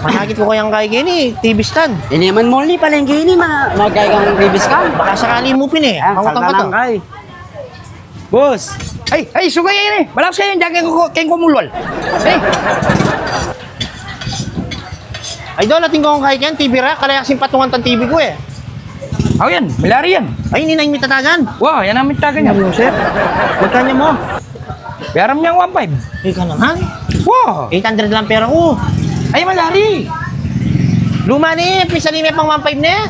Manakit ko kayang kay Gini, TV stand. Ini man mo ni paling gini magkay kang bibis ka. Baka sakali mo pin eh. Pangutang ka to. Kay. Boss. Ay, sugay ini. Balak saya yang keng kumulol. Hey. Ay, doon natin ko kay Ken, TV rack. Kaya kasing patungan ng TV ko eh. Oh yan, malari yan. Ay, hindi na yung mitatagan. Wow, yan ang mitagan niya. Sir, magkanya mo? Bayaran niya ang 1.5. Ikaw naman. Wow. 800 lang pera ko. Ay, malari. Luma ni, pisa ni may pang 1.5 na.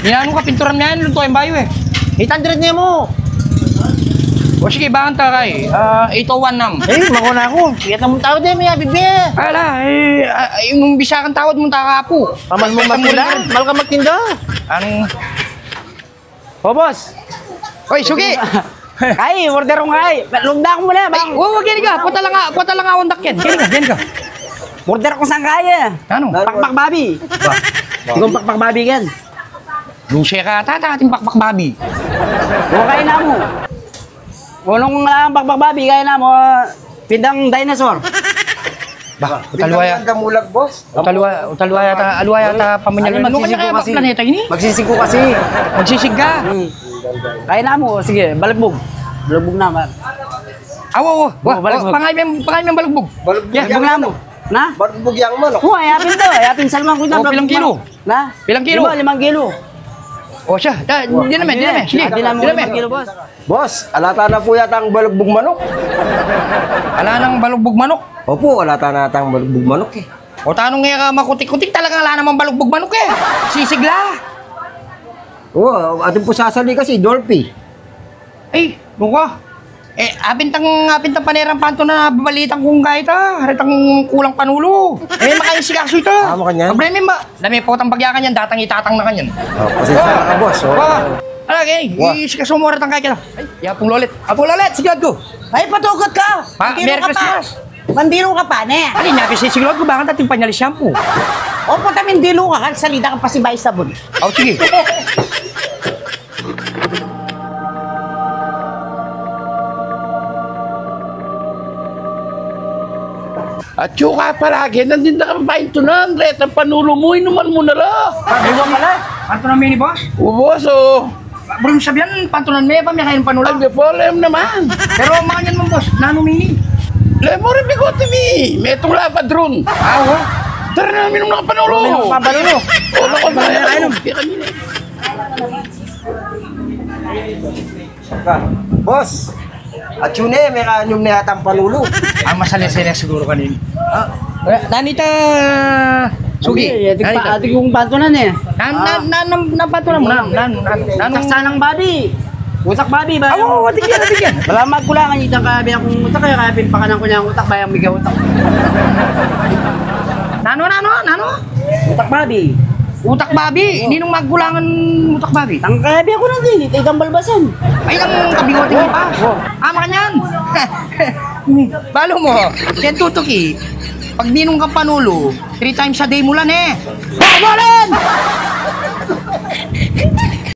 Yan ka, pinturan niya yan, lunto yung bayo eh. 800 niya mo. O sige, bakit ta kay? 801 nam. Eh, makuna ako. Iyat na mong tao din, may abibi. Ala, yung bisakan tawad mong takapo. Paman mo magtinda. Mal ka magtinda. Anong... O, boss. Oy, sugi! Kay, order ko kay. Lugda ko muna, bang. Wag gini ka, puta lang nga undak yan. Gini ka. Order ko sang kaya. Ano? Pakpak babi. Tigong pakpak babi kan. Lucia ka, ating pakpak babi. O kaya na mo. Unong pakpak babi kaya na mo. Pindang dinosaur. Bah, utalwaya. Mulag, boss. Utalwaya ta pamanyalan mo kanya kaya Magsisig ko planeta ini? Magsisig ko kasi. Magsisig ka. Kaya na mo, sige, balagbog. Balagbog na, man. Awo. Balagbog. Pangay mo balagbog. Balagbog Yeah, Balagbog na mo. Na? Balagbog yang manok. Oo, ayapin to. Ayapin salman ko dyan. O, pilang kilo? Na? Pilang kilo? 5 kilo. O siya, di naman. Sige, Di naman 5 kilo, boss. Boss, alata na po yata ang balagbog manok. Ala nang balugbog manok. Opo, alata na yata ang balagbog manok eh. O tanong nga ka makutik-kutik talagang ala namang balugbog manok eh. Sisigla. Oo, ating po sasali kasi, Dolphy. Ay, buka. Apintang panerang panto na babalitan kong kahit haritang kulang panulo. Makain si kaso ito. Tama ka niyan. Problema ba? Dami po tang bagyakan yan, datang itatang na kanyan. Oh, pasensya na ka, boss. Oh. Ala, si kaso mo haritang kahit ka. Ay, yapong lolit. Apong lolit, sigad ko. Ay, patugot ka! Merry Christmas. Mandiro ka pa, ne? Ali, napis si sigurad ko bakit ating panyalis shampoo. Opo, tamin dilo ka, salita ka pa si Bay Sabon. Oh, sige. At yuka palagi, nandun na ka painto na, Andret, ang panulo mo, inuman mo na la. Pagdiwa pala. Pantunan mo ni boss? Ubos, oh. Bro, sabihan, pantunan mo, pamiyakain panulo. Ang problem naman. Pero mga yan mo boss, nanumini. Lemo rin bigote mi, may itong lapad ron. Awo. Tara na, minum na ka panulo. Pampanulo. O, lakon na yan. Boss, at yun eh, may kanyom na yata ang panulo. Ang masalit-salit siguro kanini. Danita, sugi. Ati kong pantunan eh. Napatunan mo na. Saksanang babi. Utak babi ba? Awo, tigyan. Wala magkulangan itang kabi akong utak kaya kaya pinpakanan ko niya ang utak bayang bigay utak. Nano? Utak babi. Utak babi. Hindi nung magkulangan utak babi. Ang kabi ako nang din, itang balbasan. Ay, ang kabigote niya pa. Ama ka niyan. Balo mo, yan tutuki. Pag ninong ka panulo, 3 times a day mo lang eh. Bolan!